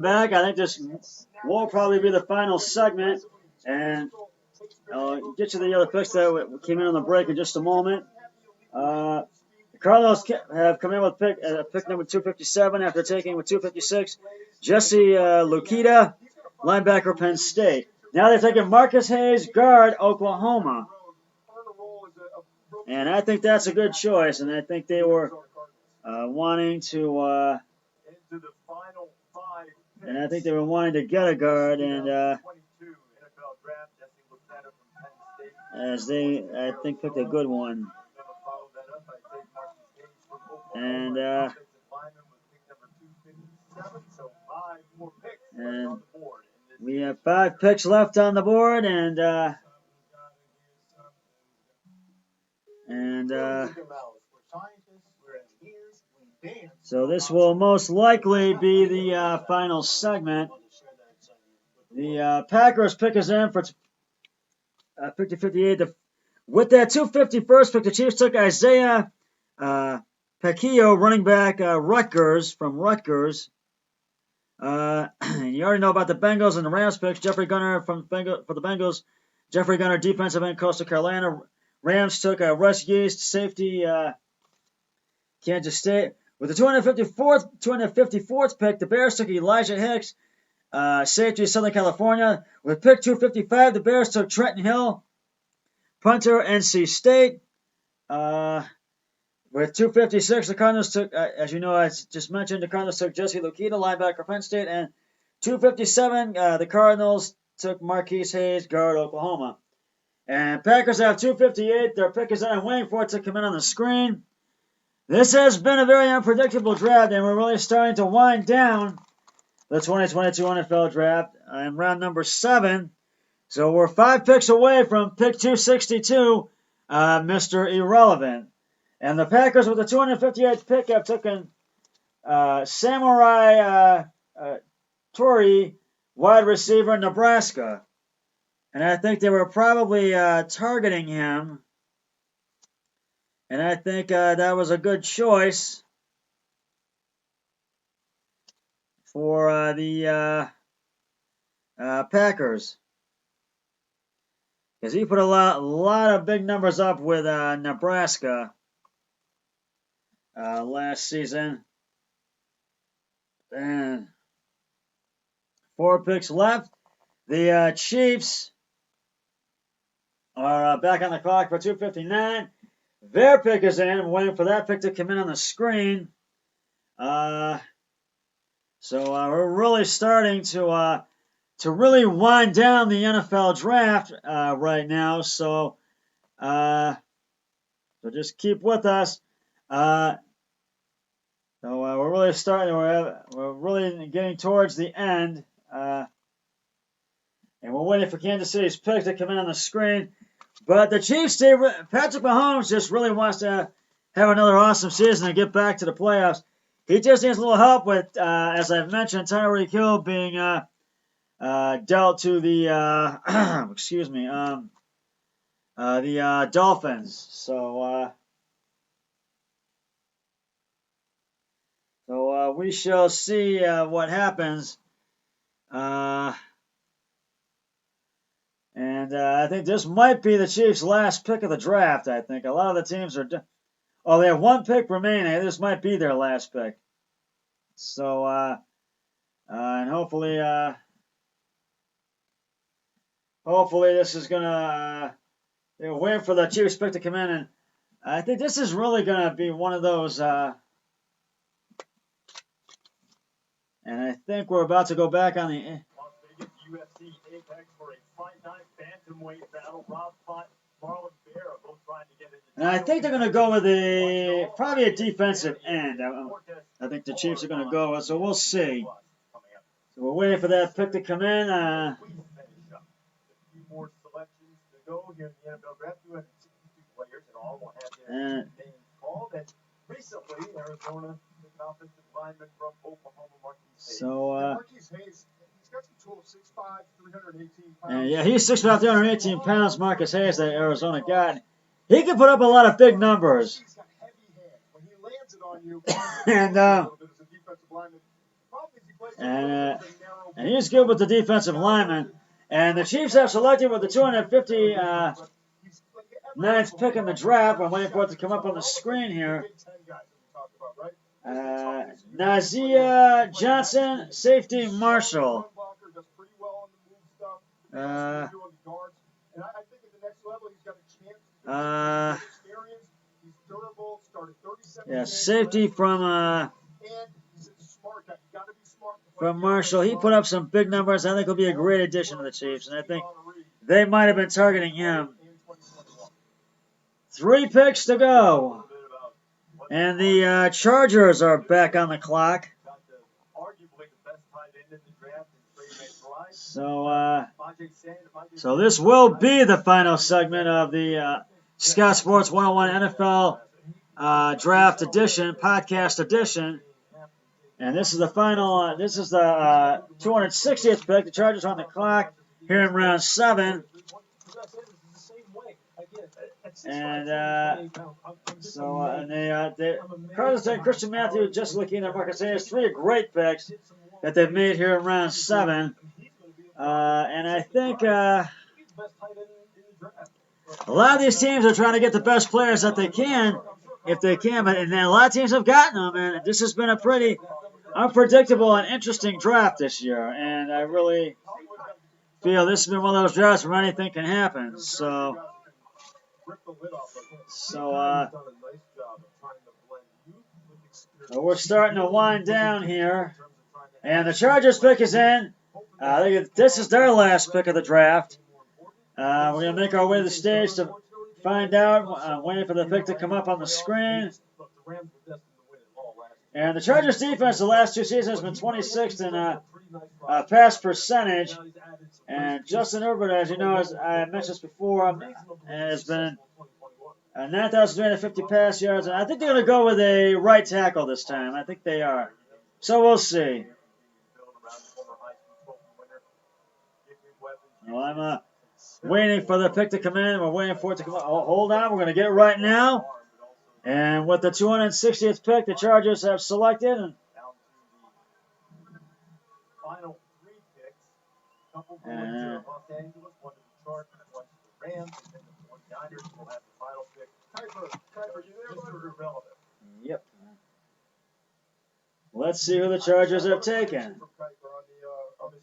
Back. I think this will probably be the final segment, and I'll get you the other picks that came in on the break in just a moment. The Cardinals have come in with pick number 257 after taking with 256 Jesse Lukita, linebacker, Penn State. Now they're taking Marcus Hayes, guard, Oklahoma. And I think that's a good choice, and I think they were wanting to get a guard, and as they, I think, picked a good one. And we have 5 picks left on the board, and so this will most likely be the final segment. The Packers pick is in for pick to 58. With that 251st pick, the Chiefs took Isaiah Paquillo, running back, Rutgers, from Rutgers. You already know about the Bengals and the Rams picks. Jeffrey Gunner for the Bengals. Jeffrey Gunner, defensive end, Coastal Carolina. Rams took Russ Yeast, safety, Kansas State. With the 254th pick, the Bears took Elijah Hicks, safety, Southern California. With pick 255, the Bears took Trenton Hill, punter, NC State. With 256, the Cardinals took, as you know, I just mentioned, the Cardinals took Jesse Lukita, linebacker, Penn State. And 257, the Cardinals took Marquise Hayes, guard, Oklahoma. And Packers have 258. Their pick is in. I'm waiting for it to come in on the screen. This has been a very unpredictable draft, and we're really starting to wind down the 2022 NFL Draft in round number 7. So we're 5 picks away from pick 262, Mr. Irrelevant. And the Packers, with the 258th pick, have taken Samurai Tori, wide receiver, Nebraska. And I think they were probably targeting him. And I think that was a good choice for the Packers. Because he put a lot of big numbers up with Nebraska last season. And 4 picks left. The Chiefs are back on the clock for 259. Their pick is in. I'm waiting for that pick to come in on the screen. So we're really starting to really wind down the NFL Draft right now. So just keep with us. So we're really starting. We're really getting towards the end, and we're waiting for Kansas City's pick to come in on the screen. But the Chiefs, Patrick Mahomes just really wants to have another awesome season and get back to the playoffs. He just needs a little help with, as I've mentioned, Tyreek Hill being dealt to the the Dolphins. So we shall see what happens. And I think this might be the Chiefs' last pick of the draft, I think. A lot of the teams are... they have 1 pick remaining. This might be their last pick. So, and hopefully this is going to... they're waiting for the Chiefs' pick to come in. And I think this is really going to be one of those... and I think we're about to go back on the... UFC Apex for a fight night bantamweight battle. Rob fought Marlon Bear, both trying to get into. And I think they're going to go with probably a defensive end. I think the Chiefs are going to go, so we'll see. So we're waiting for that pick to come in. A few more selections to go here in the NFL Draft. 262 players in all will have their names called. And recently, Arizona took an offensive lineman from Oklahoma, Marquise Hayes. So Marquise Hayes. Got some tools, 6'5", 318 pounds. Yeah, he's 6'5", 318 pounds, Marcus Hayes, that Arizona guy. He can put up a lot of big numbers. He's got heavy hands. When he lands it on you, and And he's good with the defensive lineman. And the Chiefs have selected with the 259th pick in the draft. I'm waiting for it to come up on the screen here. Nazia Johnson, safety Marshall. Yeah, safety from Marshall. He put up some big numbers. I think he'll be a great addition to the Chiefs, and I think they might have been targeting him. 3 picks to go. And the Chargers are back on the clock. So this will be the final segment of the Scott Sports 101 NFL Draft Edition, Podcast Edition. And this is the final, this is the 260th pick. The Chargers are on the clock here in round 7. And the Cardinals take Christian Matthews, Justin Lakina, and Marcus Hayes. 3 great picks that they've made here in round 7. And I think a lot of these teams are trying to get the best players that they can, if they can. And a lot of teams have gotten them. And this has been a pretty unpredictable and interesting draft this year. And I really feel this has been one of those drafts where anything can happen. So we're starting to wind down here. And the Chargers pick is in. This is their last pick of the draft. We're going to make our way to the stage to find out. I'm waiting for the pick to come up on the screen. And the Chargers defense the last 2 seasons has been 26th in pass percentage. And Justin Herbert, as you know, as I mentioned this before, has been 9,350 pass yards. And I think they're going to go with a right tackle this time. I think they are. So we'll see. Well, I'm waiting for the pick to come in. We're waiting for it to come up. Oh, hold on. We're going to get it right now. And with the 260th pick, the Chargers have selected. Yep. Let's see who the Chargers have taken.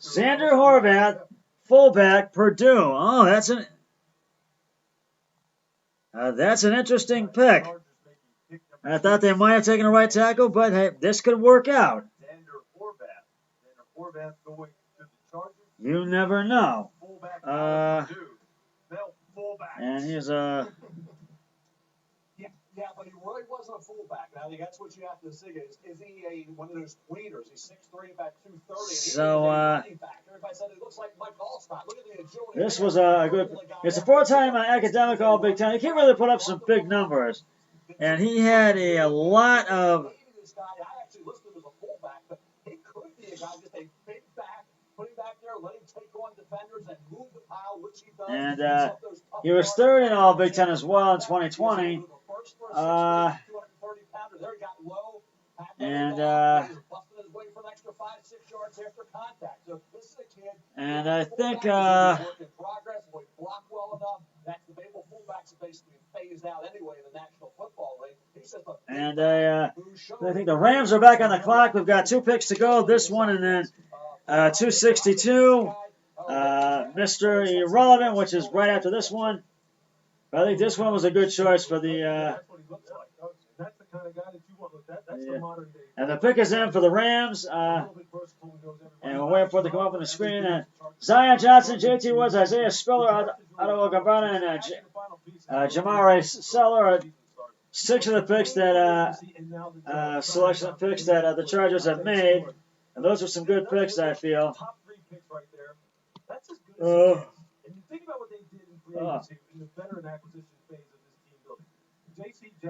Xander Horvath, fullback, Purdue. Oh, that's an interesting pick. I thought they might have taken a right tackle, but hey, this could work out. You never know. And he's Yeah, but he really wasn't a fullback. I think that's what you have to see. Is he one of those tweeters? He's 6'3", about 230. So, Everybody said he looks like Mike Allstott. Look at the agility. This was a good. It's a 4-time academic All Big Ten. He can't really put up some big numbers, and he had a lot of. This guy, I actually listed him as a fullback, but he could be a guy just a big back, put him back there, let him take on defenders and move the pile, which he does. And he was 3rd in All Big Ten as well in 2020. And I think I think the Rams are back on the clock. We've got 2 picks to go. This one and then 262. Mr. Irrelevant, which is right after this one. I think this one was a good choice for the. And the pick is in for the Rams. And we're waiting for it to come up on the screen. Zion Johnson, JT Woods, Isaiah Spiller, Ottawa Gavana, and Jamare Seller. 6 of the picks that selection of picks that the Chargers have made. And those are some good picks, I feel.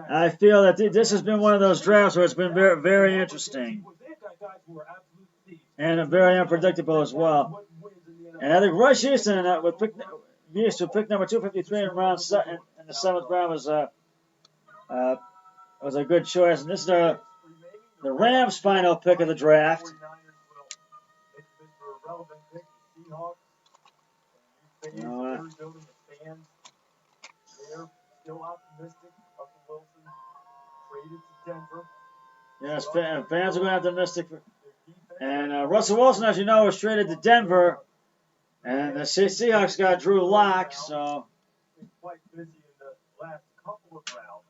I feel that this has been one of those drafts where it's been very, very interesting and very unpredictable as well. And I think Royce Houston with pick number 253 in round in the 7th round was a good choice. And this is the Rams' final pick of the draft. Irrelevant pick, the Seahawks. And you You know what? fans, they're building the fans. They're still optimistic. Russell Wilson traded to Denver. Yes, fans are going to have to mystic. And Russell Wilson, as you know, was traded to Denver. And the Seahawks got Drew Lock, so. Been quite busy in the last couple of rounds.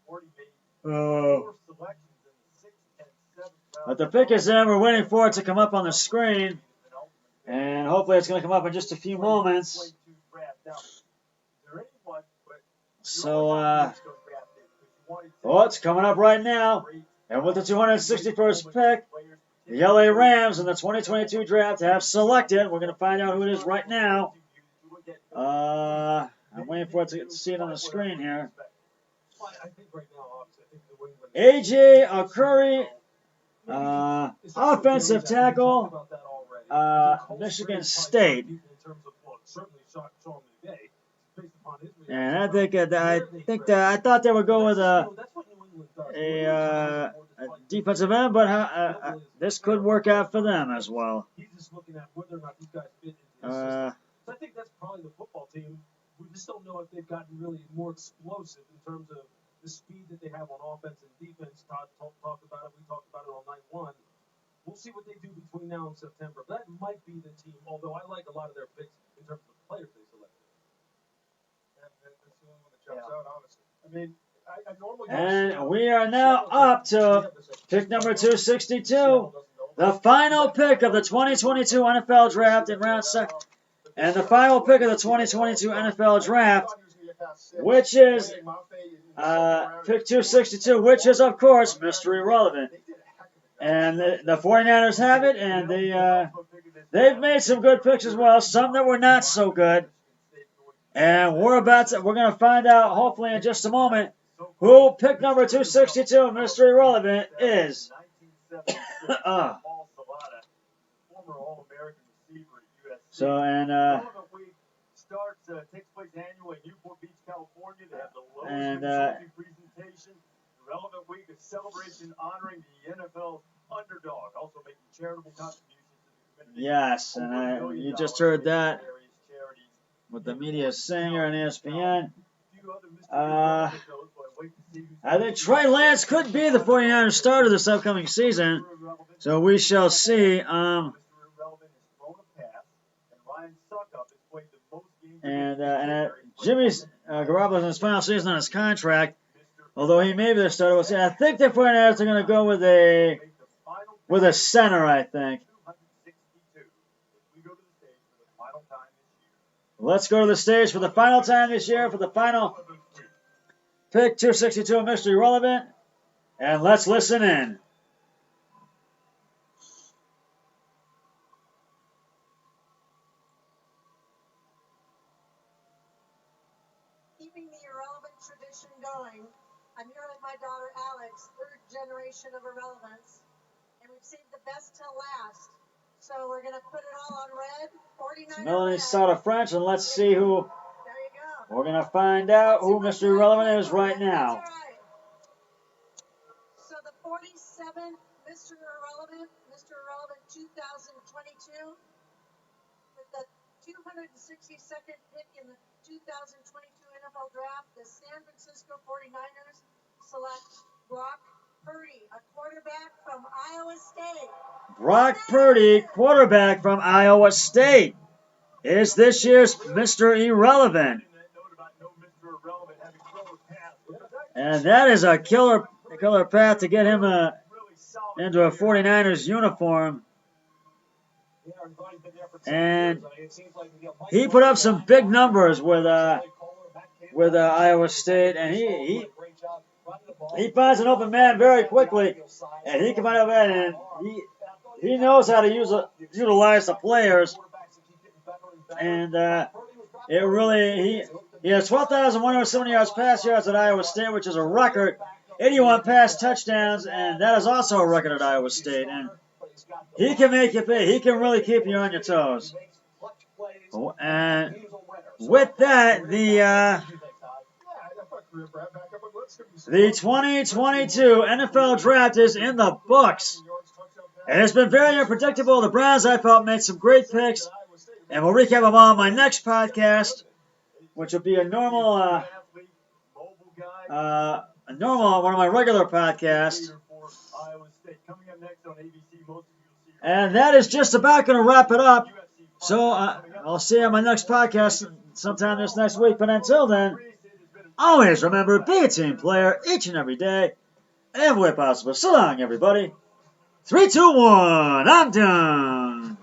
Already made 4 selections in the 6th and 7th round. But the pick is in. We're waiting for it to come up on the screen. And hopefully it's going to come up in just a few moments. So, oh, it's coming up right now. And with the 261st pick, the LA Rams in the 2022 draft have selected. We're going to find out who it is right now. I'm waiting for it to see it on the screen here. A.J. Curry, offensive tackle, Michigan State. And I thought they would go with a defensive end, but this could work out for them as well. I think that's probably the football team. We just don't know if they've gotten really more explosive in terms of the speed that they have on offense and defense. Todd talked about it. We talked about it on night 1. We'll see what they do between now and September. That might be the team, although I like a lot of their picks in terms of the players they selected. And that's the only one that jumps out, honestly. I mean, I normally and we are now up to pick number 262, the final pick of the 2022 NFL Draft in round 7. And the final pick of the 2022 NFL Draft, which is pick 262, which is, of course, Mr. Irrelevant. And the 49ers have it, and they've made some good picks as well, some that were not so good. And we're going to find out, hopefully in just a moment, who pick number 262, Mr. Irrelevant, is. So, and takes place annually in Newport Beach, California. They have the Lowe's presentation. Relevant Week, a celebration honoring the NFL underdog, also making charitable contributions to the community. Yes, and you just heard that with the media singer and ESPN. I think Trey Lance could be the 49ers starter this upcoming season, so we shall see. And Jimmy's Garoppolo's in his final season on his contract, although he may be the starter. We'll see. I think the 49ers are going to go with a center, I think. Let's go to the stage for the final time this year for the final pick 262 of Mr. Irrelevant, and let's listen in. Keeping the irrelevant tradition going, I'm here with my daughter Alex, 3rd generation of irrelevance, and we've saved the best till last. So we're going to put it all on red, 49. Melanie Sauter French, and let's see who. There you go. We're going to find out who Mr. Irrelevant is right now. Right. So the 47th Mr. Irrelevant 2022, with the 262nd pick in the 2022 NFL Draft, the San Francisco 49ers select Brock Purdy, a quarterback from Iowa State. Brock Purdy, quarterback from Iowa State, is this year's Mr. Irrelevant. And that is a killer path to get him into a 49ers uniform. And he put up some big numbers with Iowa State, and he finds an open man very quickly, and he can find open man, and he knows how to utilize the players, and he has 12,170 yards pass yards at Iowa State, which is a record, 81 pass touchdowns, and that is also a record at Iowa State, and he can make you pay. He can really keep you on your toes. And with that, the 2022 NFL Draft is in the books. And it's been very unpredictable. The Browns, I felt, made some great picks. And we'll recap them all on my next podcast, which will be a normal, one of my regular podcasts. And that is just about going to wrap it up. So I'll see you on my next podcast sometime this next week. But until then, always remember, be a team player each and every day. And where possible. So long, everybody. 3, 2, 1. I'm done.